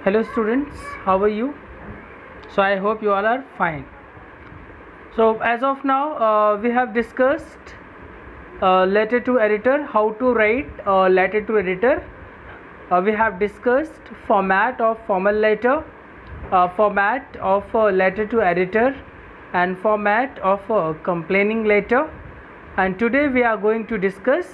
Hello students, how are you? So I hope you all are fine. So as of now we have discussed letter to editor, how to write letter to editor. We have discussed format of formal letter, format of letter to editor, and format of complaining letter. And today we are going to discuss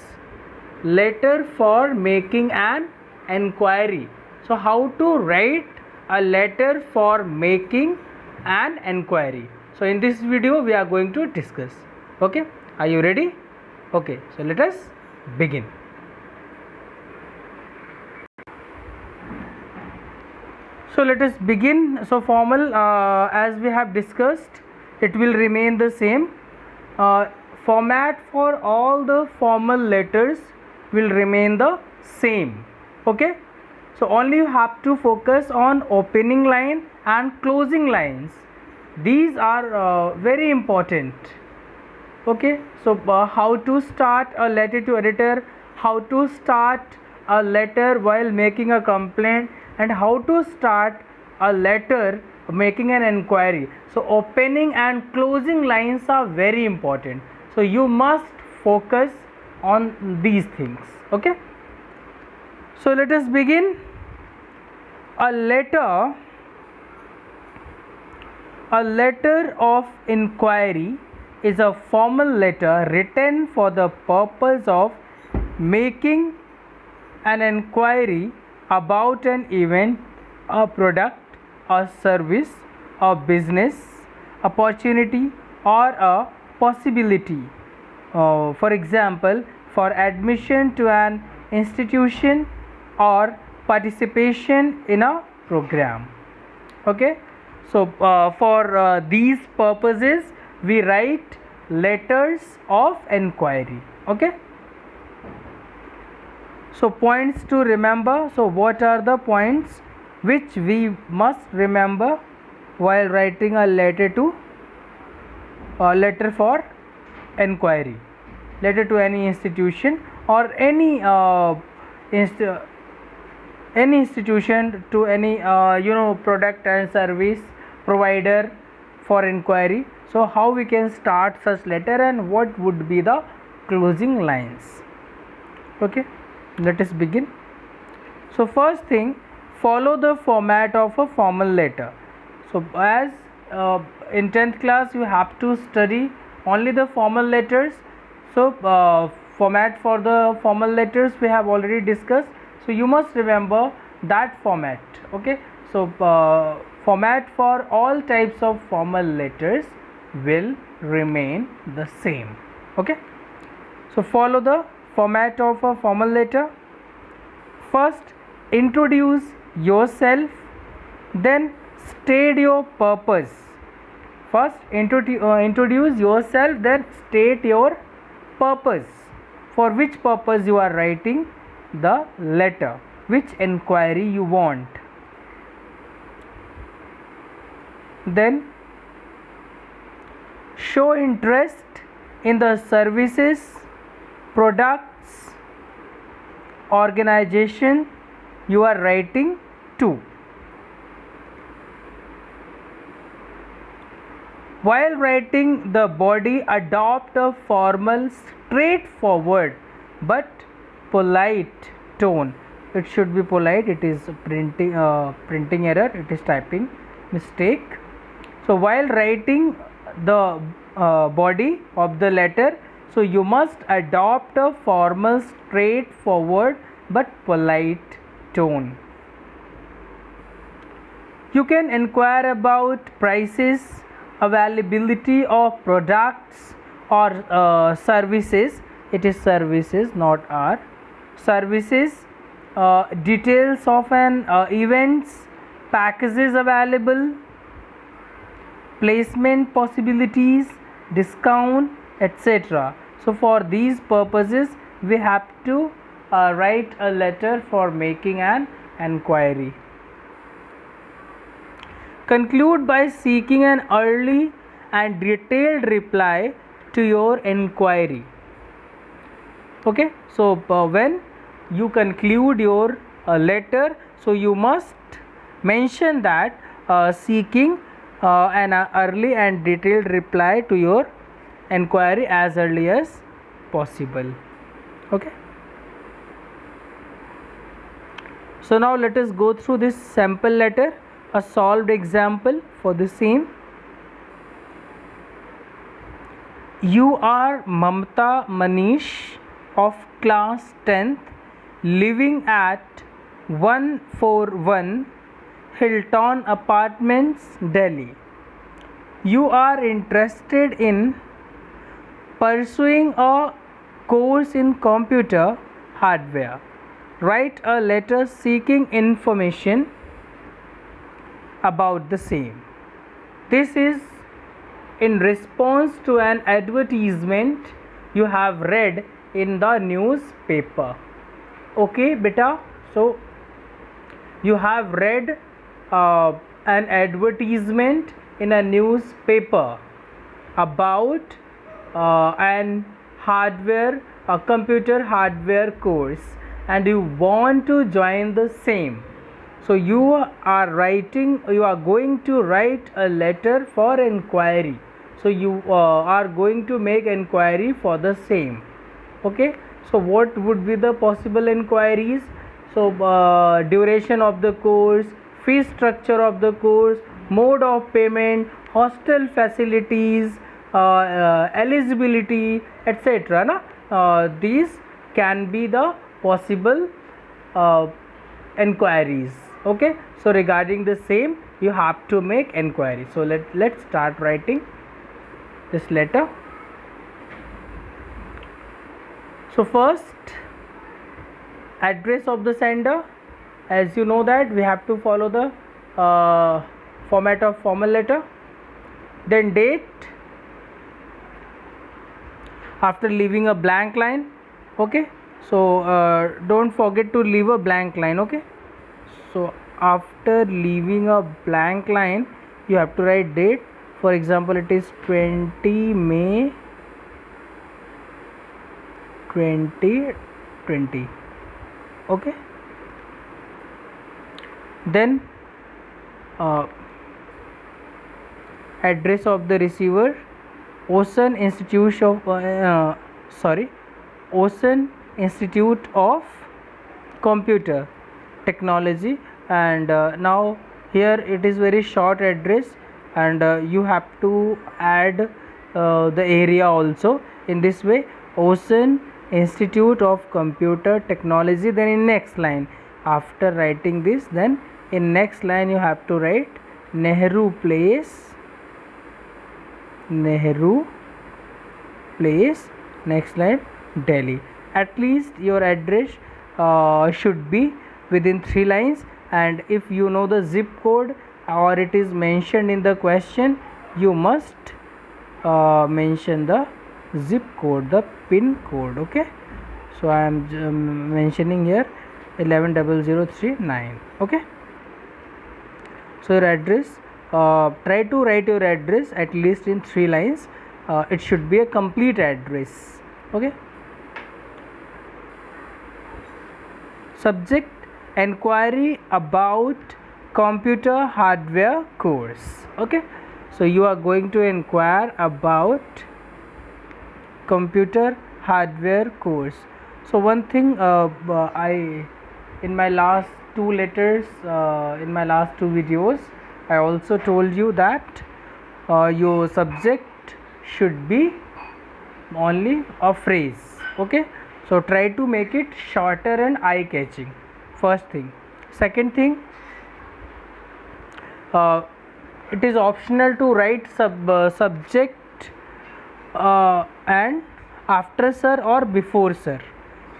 letter for making an enquiry. So how to write a letter for making an enquiry. So in this video we are going to discuss. Okay, are you ready? Okay, so let us begin. So let us begin. So formal, as we have discussed, it will remain the same. Format for all the formal letters will remain the same. Okay, so only you have to focus on opening line and closing lines. These are very important. Okay, so how to start a letter to editor, how to start a letter while making a complaint, and how to start a letter making an enquiry. So opening and closing lines are very important, so you must focus on these things. Okay, so let us begin. A letter of inquiry is a formal letter written for the purpose of making an enquiry about an event, a product, a service, a business opportunity, or a possibility. For example, for admission to an institution or participation in a program. Okay, so for these purposes we write letters of enquiry. Okay, so points to remember. So what are the points which we must remember while writing a letter for enquiry, letter to any institution or any institution, to any product and service provider for inquiry. So how we can start such letter and what would be the closing lines. Okay, let us begin. So first thing, follow the format of a formal letter. So as in 10th class you have to study only the formal letters. So format for the formal letters we have already discussed, so you must remember that format. Okay, so format for all types of formal letters will remain the same. Okay, so follow the format of a formal letter. First, introduce yourself, then state your purpose. First introduce yourself, then state your purpose. For which purpose you are writing the letter, which enquiry you want. Then show interest in the services, products, organization you are writing to. While writing the body, adopt a formal, straightforward but polite tone. It should be polite. It is printing error, it is typing mistake. So while writing the body of the letter, so you must adopt a formal, straightforward but polite tone. You can inquire about prices, availability of products or services. It is services, not are. Services, details of an events, packages available, placement possibilities, discount, etc. So for these purposes we have to write a letter for making an enquiry. Conclude by seeking an early and detailed reply to your inquiry. Okay, so when you conclude your letter, so you must mention that seeking an early and detailed reply to your inquiry as early as possible. Okay, so now let us go through this sample letter, a solved example for the same. You are Mamta Manish of class 10th, living at 141 Hilton Apartments, Delhi. You are interested in pursuing a course in computer hardware. Write a letter seeking information about the same. This is in response to an advertisement you have read in the newspaper. Okay, beta. So you have read an advertisement in a newspaper about a computer hardware course, and you want to join the same. So you are going to write a letter for inquiry. So you are going to make inquiry for the same. Okay, so what would be the possible inquiries? So duration of the course, fee structure of the course, mode of payment, hostel facilities, eligibility, etc. These can be the possible inquiries. Okay, so regarding the same you have to make inquiry. So let's start writing this letter. So first, address of the sender. As you know that we have to follow the format of formal letter. Then date, after leaving a blank line. Okay, so don't forget to leave a blank line. Okay, so after leaving a blank line you have to write date. For example, it is 20 May 2020. Okay, then address of the receiver, Ocean Institute of Computer Technology. And now here it is very short address, and you have to add the area also. In this way, Ocean Institute of Computer Technology. Then in next line, after writing this, then in next line you have to write Nehru Place. Next line, Delhi. At least your address should be within 3 lines, and if you know the zip code or it is mentioned in the question, you must mention the zip code, the pin code. Okay, so I am mentioning here 110039. Okay, so your address, try to write your address at least in 3 lines. It should be a complete address. Okay, subject, inquiry about computer hardware course. Okay, so you are going to inquire about computer hardware course. So one thing, I in my last 2 letters, in my last 2 videos, I also told you that your subject should be only a phrase. Okay, so try to make it shorter and eye catching. First thing. Second thing, it is optional to write subject and after sir or before sir,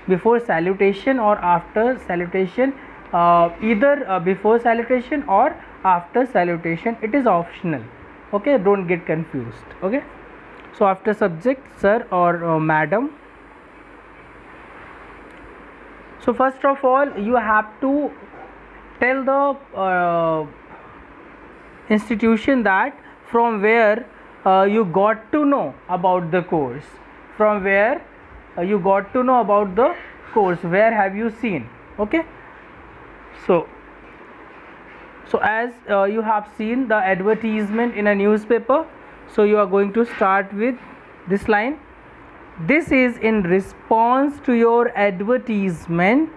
before salutation or after salutation, either before salutation or after salutation. It is optional. Okay, don't get confused. Okay, so after subject, sir or madam. So first of all, you have to tell the institution that from where you got to know about the course. From where you got to know about the course, where have you seen. Okay, so So as you have seen the advertisement in a newspaper, so you are going to start with this line. This is in response to your advertisement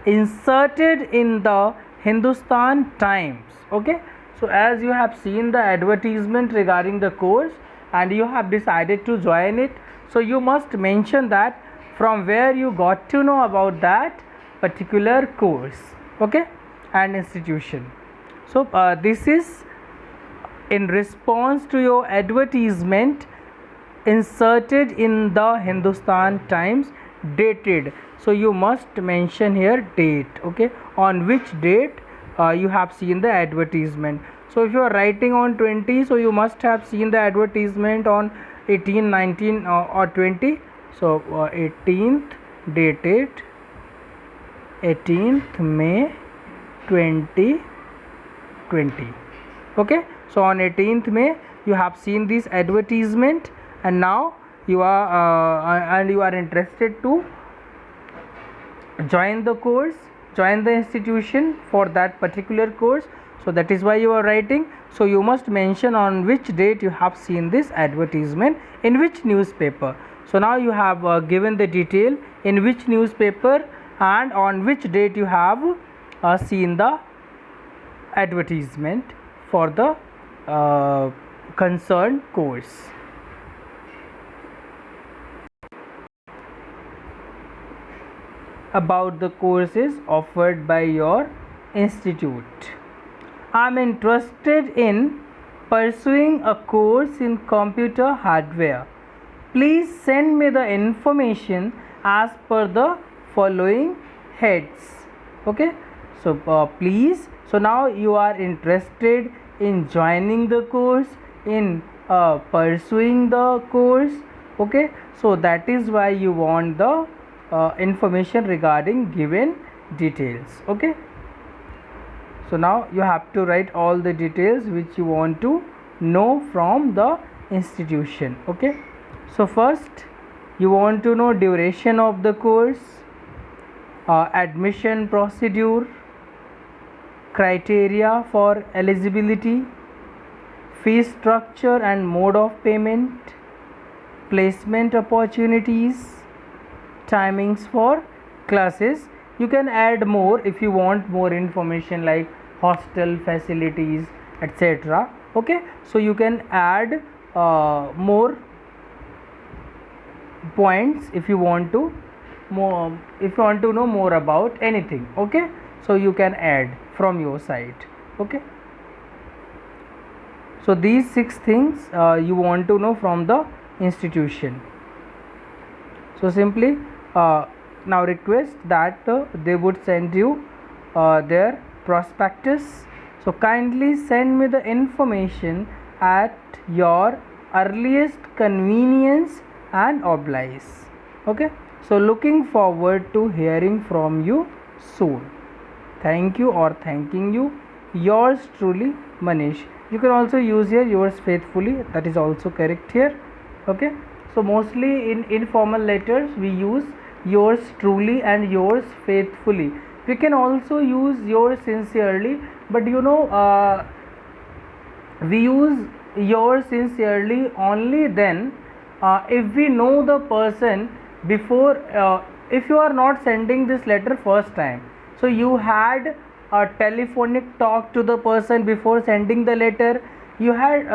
inserted in the Hindustan Times. Okay, so as you have seen the advertisement regarding the course and you have decided to join it, so you must mention that from where you got to know about that particular course, okay, and institution. So this is in response to your advertisement inserted in the Hindustan Times, dated. So you must mention here date, okay, on which date you have seen the advertisement. So if you are writing on 20, so you must have seen the advertisement on 18, 19 or 20. So 18th, dated 18th May 2020. Okay, so on 18th May you have seen this advertisement, and now you are interested to join the course, join the institution for that particular course. So that is why you are writing. So you must mention on which date you have seen this advertisement, in which newspaper. So now you have given the detail in which newspaper and on which date you have seen the advertisement for the concerned course. About the courses offered by your institute. I am interested in pursuing a course in computer hardware. Please send me the information as per the following heads. Okay, so please, so now you are interested in joining the course, in pursuing the course. Okay, so that is why you want the information regarding given details. Okay, so now you have to write all the details which you want to know from the institution. Okay, so first you want to know duration of the course, admission procedure, criteria for eligibility, fee structure and mode of payment, placement opportunities, timings for classes. You can add more if you want more information like hostel facilities, etc. Okay, so you can add more points if you want to know more about anything. Okay, so you can add from your side. Okay, so these 6 things you want to know from the institution. So simply now request that they would send you their prospectus. So kindly send me the information at your earliest convenience and oblige. Okay, so looking forward to hearing from you soon. Thank you or thanking you. Yours truly, Manish. You can also use here yours faithfully, that is also correct here. Okay, so mostly in informal letters we use yours truly and yours faithfully. We can also use yours sincerely, but we use yours sincerely only then if we know the person before. If you are not sending this letter first time, so you had a telephonic talk to the person before sending the letter, you had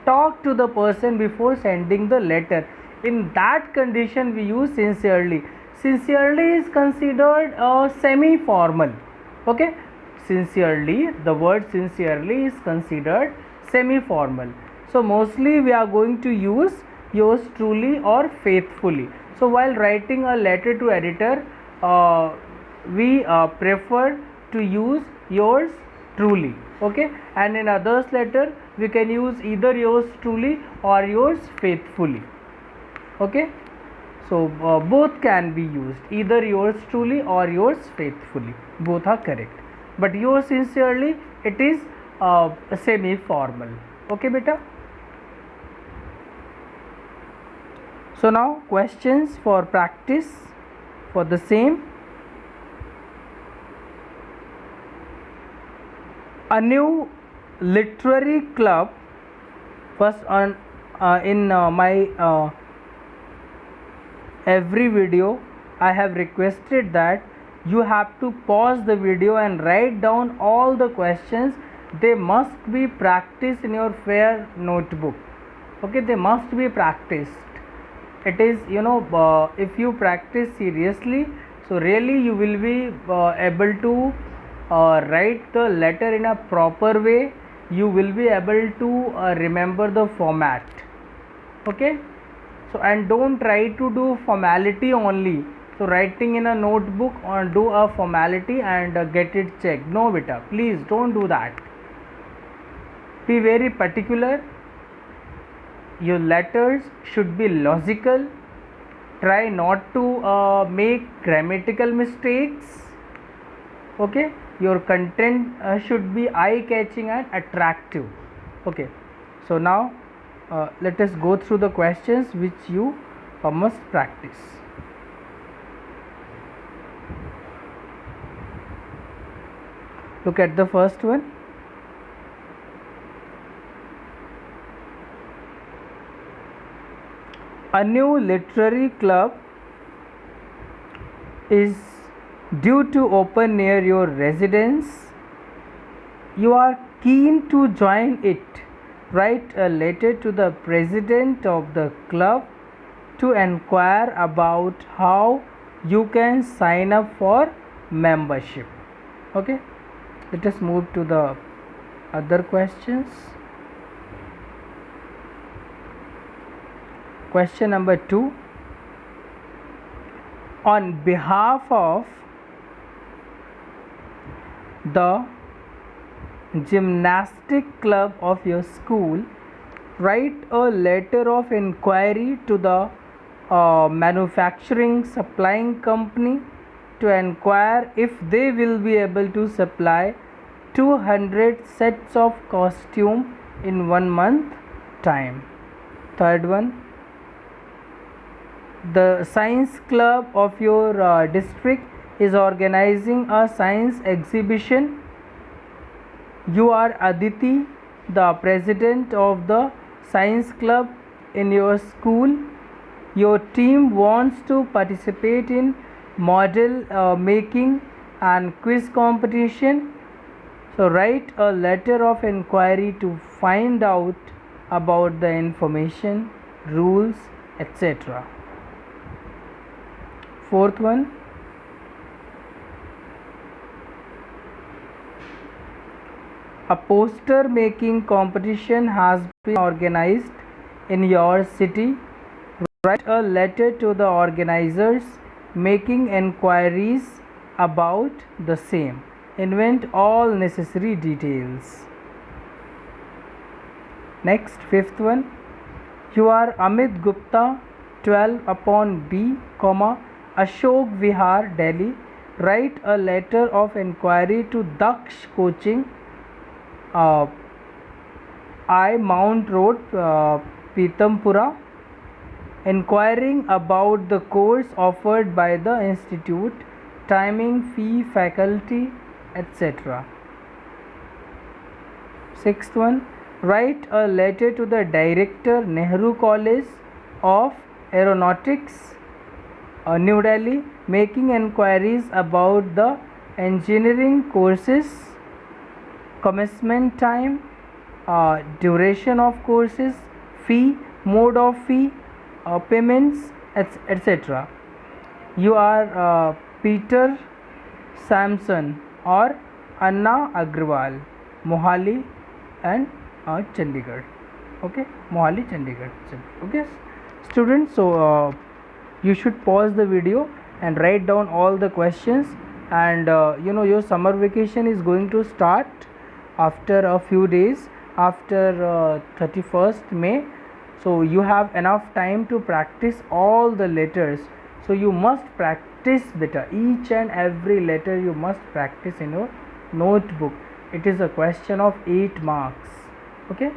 talked to the person before sending the letter, in that condition we use sincerely. Sincerely is considered semi formal. Okay, sincerely, the word sincerely is considered semi formal. So mostly we are going to use yours truly or faithfully. So while writing a letter to editor, we prefer to use yours truly. Okay, and in others letter we can use either yours truly or yours faithfully. Okay, so both can be used, either yours truly or yours faithfully, both are correct, but yours sincerely, it is semi formal. Okay beta. So now questions for practice for the same. A new literary club. First, on in my every video I have requested that you have to pause the video and write down all the questions. They must be practiced in your fair notebook. Okay, they must be practiced. It is, if you practice seriously, so really you will be able to write the letter in a proper way. You will be able to remember the format. Okay, so and don't try to do formality only. So writing in a notebook or do a formality and get it checked. No beta, please don't do that. Be very particular. Your letters should be logical. Try not to make grammatical mistakes. Okay, your content should be eye catching and attractive. Okay, so now let us go through the questions which you must practice. Look at the first one. A new literary club is due to open near your residence. You are keen to join it. Write a letter to the president of the club to inquire about how you can sign up for membership. Okay, let us move to the other questions. Question number 2. On behalf of the gymnastic club of your school, write a letter of inquiry to the manufacturing supplying company to inquire if they will be able to supply 200 sets of costume in 1 month time. Third one. The science club of your district is organizing a science exhibition. You are Aditi, the president of the science club in your school. Your team wants to participate in model making and quiz competition. So write a letter of inquiry to find out about the information, rules, etc. Fourth one. A poster making competition has been organized in your city. Write a letter to the organizers making enquiries about the same. Invent all necessary details. Next, fifth one. You are Amit Gupta, 12/B, Ashok Vihar, Delhi. Write a letter of inquiry to Daksh Coaching, I Mount Road, Pitampura, inquiring about the course offered by the institute, timing, fee, faculty, etc. Sixth one. Write a letter to the director, Nehru College of Aeronautics, New Delhi, making enquiries about the engineering courses, commencement time, duration of courses, fee, mode of fee, payments, etc. You are Peter Samson or Anna Agrawal, Mohali and Chandigarh. Okay, Mohali, Chandigarh. Okay, students. So you should pause the video and write down all the questions. And your summer vacation is going to start after a few days, after 31st May. So you have enough time to practice all the letters. So you must practice better. Each and every letter you must practice in your notebook. It is a question of 8 marks. Okay.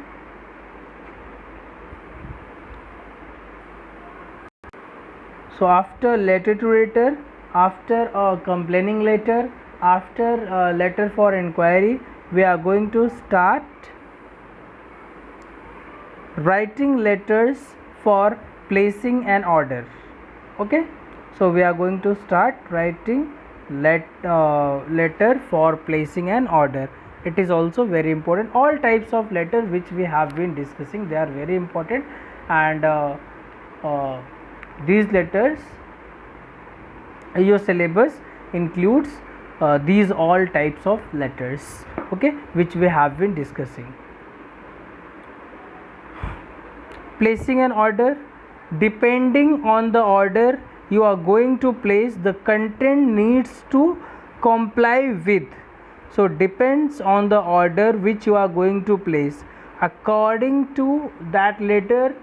So after letter to writer, after a complaining letter, after a letter for inquiry, we are going to start writing letters for placing an order. Okay, so we are going to start writing letter for placing an order. It is also very important. All types of letters which we have been discussing, they are very important, and these letters, your syllabus includes these all types of letters, okay, which we have been discussing. Placing an order, depending on the order you are going to place, the content needs to comply with. So depends on the order which you are going to place, according to that letter,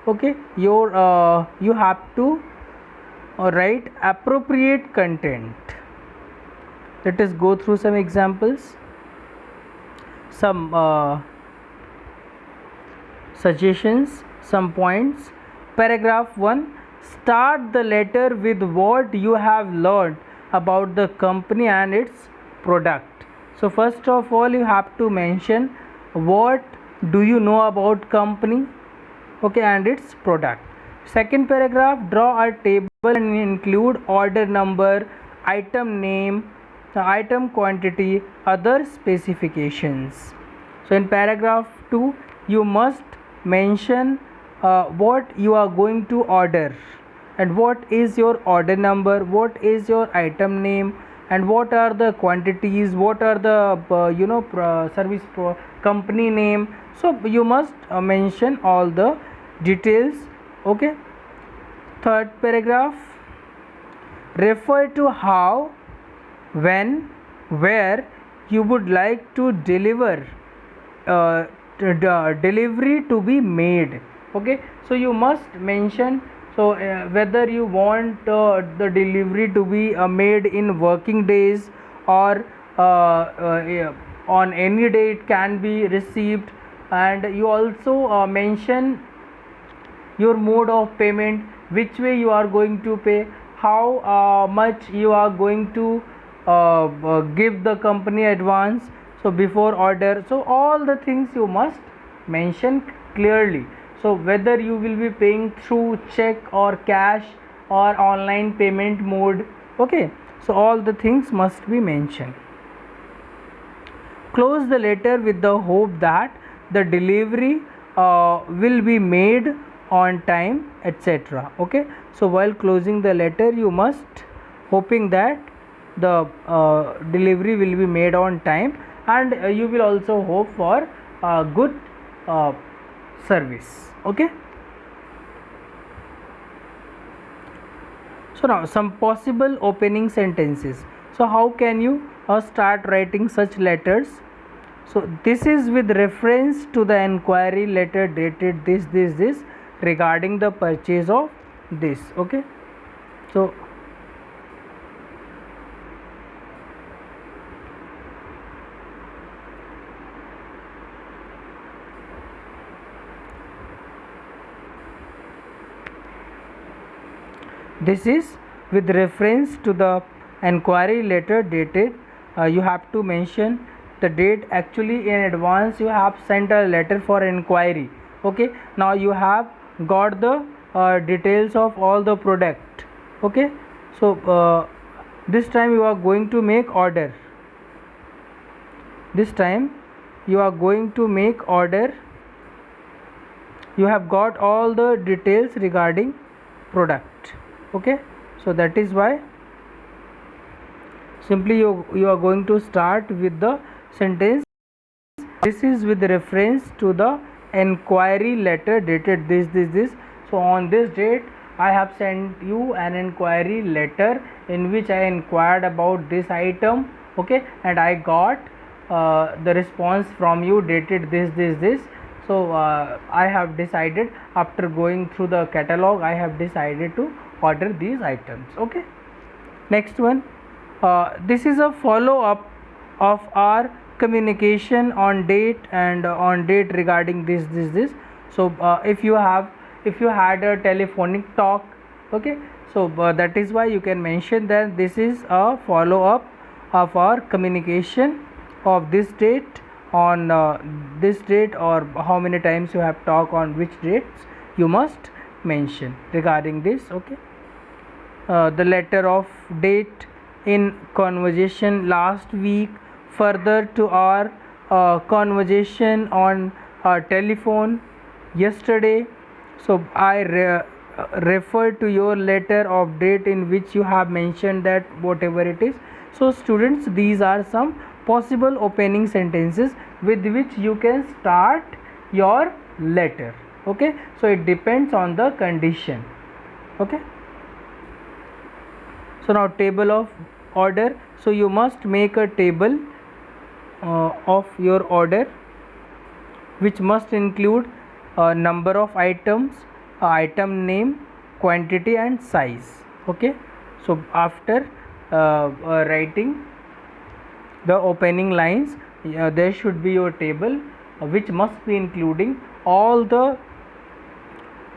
okay, you have to write appropriate content. Let us go through some examples, some suggestions, some points. Paragraph 1, start the letter with what you have learned about the company and its product. So first of all, you have to mention what do you know about company, okay, and its product. Second paragraph, draw a table and include order number, item name, item quantity, other specifications. So in paragraph 2, you must mention what you are going to order, and what is your order number, what is your item name, and what are the quantities, what are the service company name. So you must mention all the details, okay. Third paragraph, refer to how, when, where you would like to deliver delivery to be made, okay. So you must mention, so whether you want the delivery to be made in working days, or on any day it can be received, and you also mention your mode of payment, which way you are going to pay, how much you are going to give the company advance, so before order. So all the things you must mention clearly. So whether you will be paying through check or cash or online payment mode, okay, so all the things must be mentioned. Close the letter with the hope that the delivery will be made on time, etc. Okay, so while closing the letter, you must hoping that the delivery will be made on time, and you will also hope for good service, okay. So now some possible opening sentences. So how can you start writing such letters? So this is with reference to the enquiry letter dated this regarding the purchase of this, okay. So this is with reference to the enquiry letter dated, you have to mention the date. Actually in advance you have sent a letter for enquiry, okay. Now you have got the details of all the product, okay. So this time you are going to make order, this time you are going to make order, you have got all the details regarding product, okay. So that is why simply you are going to start with the sentence, this is with reference to the enquiry letter dated this. So on this date I have sent you an enquiry letter in which I inquired about this item, okay, and I got the response from you dated this. So I have decided, after going through the catalog, I have decided to order these items, okay. Next one, this is a follow up of our communication on date and on date regarding this. So if you had a telephonic talk, okay, so that is why you can mention that this is a follow up of our communication of this date on this date, or how many times you have talked on which dates, you must mention regarding this. Okay, the letter of date in conversation last week, further to our conversation on telephone yesterday. So I refer to your letter of date in which you have mentioned that whatever it is. So students, these are some possible opening sentences with which you can start your letter. Okay, so it depends on the condition. Okay, so now table of order. So you must make a table of your order, which must include number of items, item name, quantity and size. Okay, so after writing the opening lines, there should be your table which must be including all the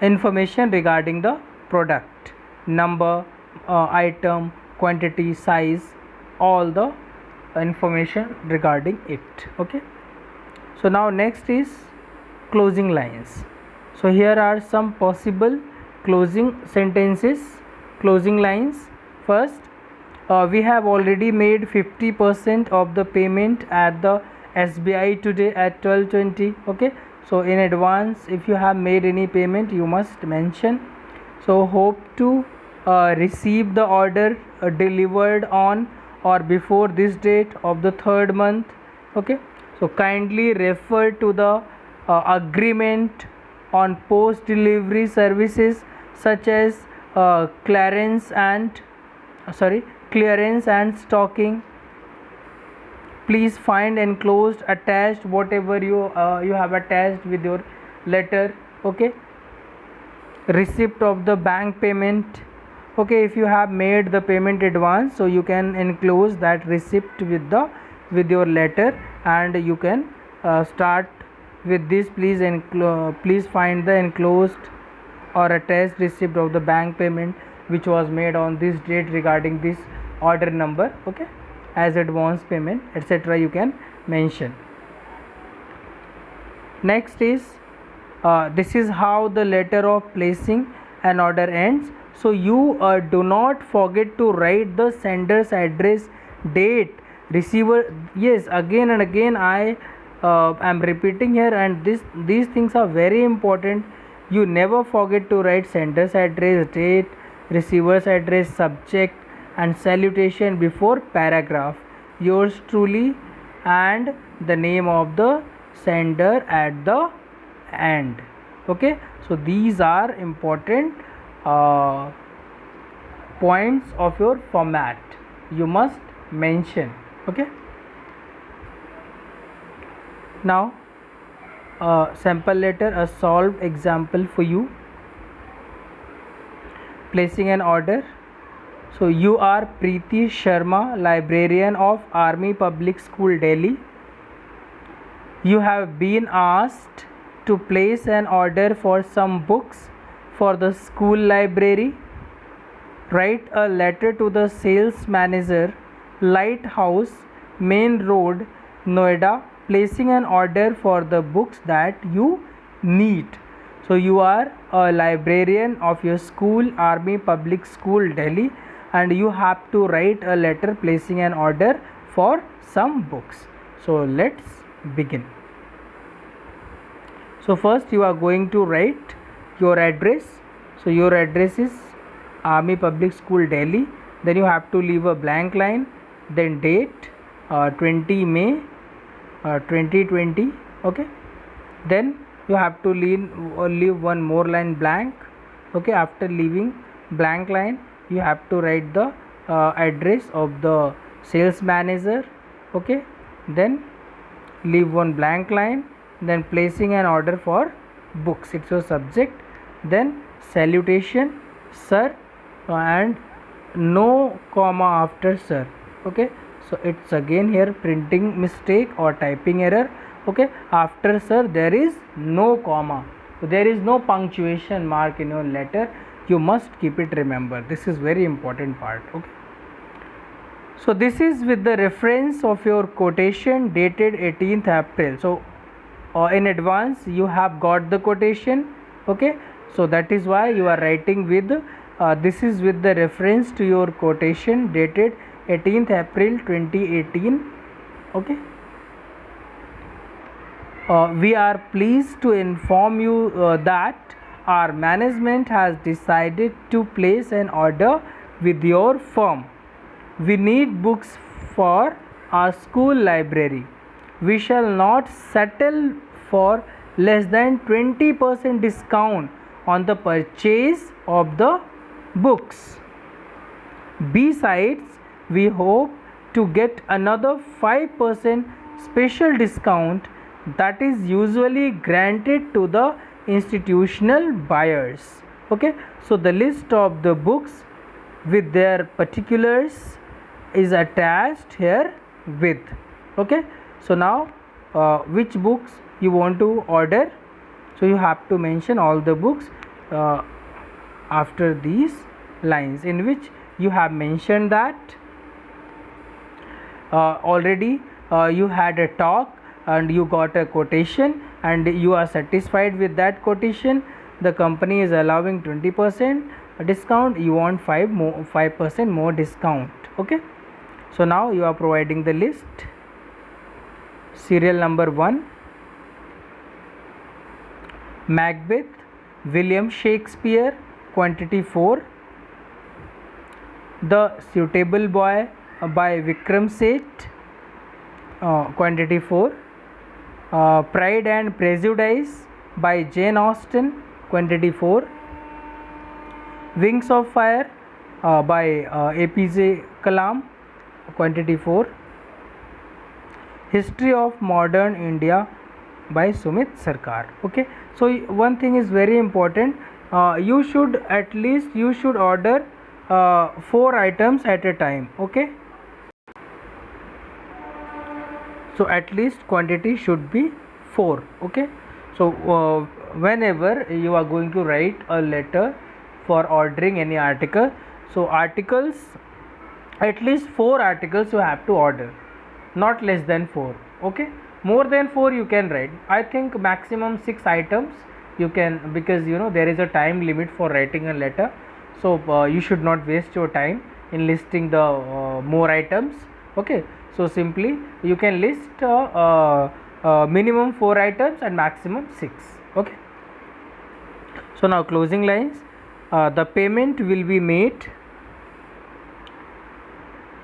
information regarding the product, number, item, quantity, size, all the information regarding it. Okay, so now next is closing lines. So here are some possible closing sentences, closing lines. First, we have already made 50% of the payment at the SBI today at 12:20. Okay, so in advance, if you have made any payment, you must mention. So hope to receive the order delivered on or before this date of the third month. Okay, so kindly refer to the agreement on post delivery services such as clearance and stocking. Please find enclosed attached whatever you have attached with your letter. Okay, receipt of the bank payment. Okay, if you have made the payment advance, so you can enclose that receipt with your letter, and you can start with this. Please find the enclosed or attached receipt of the bank payment which was made on this date regarding this order number. Okay, as advance payment, etc. you can mention. Next is this is how the letter of placing an order ends. So you do not forget to write the sender's address, date, receiver. Yes, again and again I am repeating here, and these things are very important. You never forget to write sender's address, date, receiver's address, subject and salutation before paragraph. Yours truly and the name of the sender at the end. Okay, so these are important points of your format, you must mention. Okay, now sample letter, a solved example for you. Placing an order. So you are Preeti Sharma, librarian of Army Public School, Delhi. You have been asked to place an order for some books for the school library. Write a letter to the sales manager, Lighthouse, Main Road, Noida, placing an order for the books that you need. So you are a librarian of your school, Army Public School, Delhi, and you have to write a letter placing an order for some books. So let's begin. So first you are going to write your address. So your address is Army Public School, Delhi. Then you have to leave a blank line, then date 20 May 2020. Okay, then you have to leave one more line blank. Okay, after leaving blank line, you have to write the address of the sales manager. Okay, then leave one blank line, then placing an order for books, it's your subject. Then salutation, sir, and no comma after sir. Okay, so it's again here printing mistake or typing error. Okay, after sir there is no comma, so there is no punctuation mark in your letter. You must keep it, remember, this is very important part. Okay, So this is with the reference of your quotation dated 18th April. So in advance you have got the quotation, okay, so that is why you are writing with this is with the reference to your quotation dated 18th April 2018, okay. We are pleased to inform you that our management has decided to place an order with your firm. We need books for our school library. We shall not settle for less than 20% discount on the purchase of the books. Besides, we hope to get another 5% special discount that is usually granted to the institutional buyers. Okay, so the list of the books with their particulars is attached here with. Okay, so now which books you want to order, so you have to mention all the books after these lines, in which you have mentioned that already you had a talk and you got a quotation and you are satisfied with that quotation. The company is allowing 20% discount, you want 5% more discount. Okay, so now you are providing the list. Serial number 1, Macbeth, William Shakespeare, quantity 4. The Suitable Boy by Vikram Seth, quantity 4. Pride and Prejudice by Jane Austen, quantity 4. Wings of Fire by APJ Kalam, quantity 4. History of Modern India by Sumit Sarkar. Okay, so one thing is very important, you should order 4 items at a time. Okay, so at least quantity should be 4. Okay, so whenever you are going to write a letter for ordering any article, so articles, at least 4 articles you have to order, not less than 4. Okay, more than 4 you can write, I think maximum 6 items you can, because there is a time limit for writing a letter, so you should not waste your time in listing the more items. Okay, so simply you can list minimum 4 items and maximum 6. Okay, so now closing lines. The payment will be made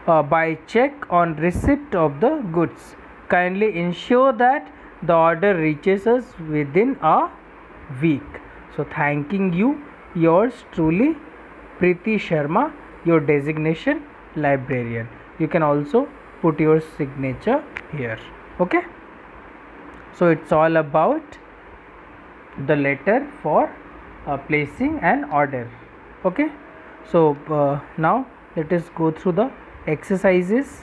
by check on receipt of the goods. Kindly ensure that the order reaches us within a week. So thanking you, yours truly, Preeti Sharma, your designation librarian. You can also put your signature here. Okay, so it's all about the letter for placing an order. Okay, so now let us go through the exercises.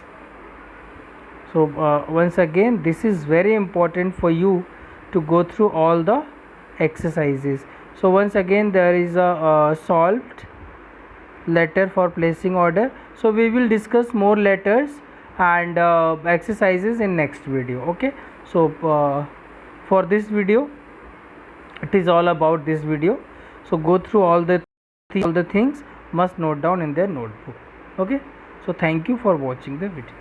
So once again, this is very important for you to go through all the exercises. So once again, there is a solved letter for placing order. So we will discuss more letters and exercises in next video. Okay, so for this video, it is all about this video. So go through all the things, must note down in their notebook. Okay, so thank you for watching the video.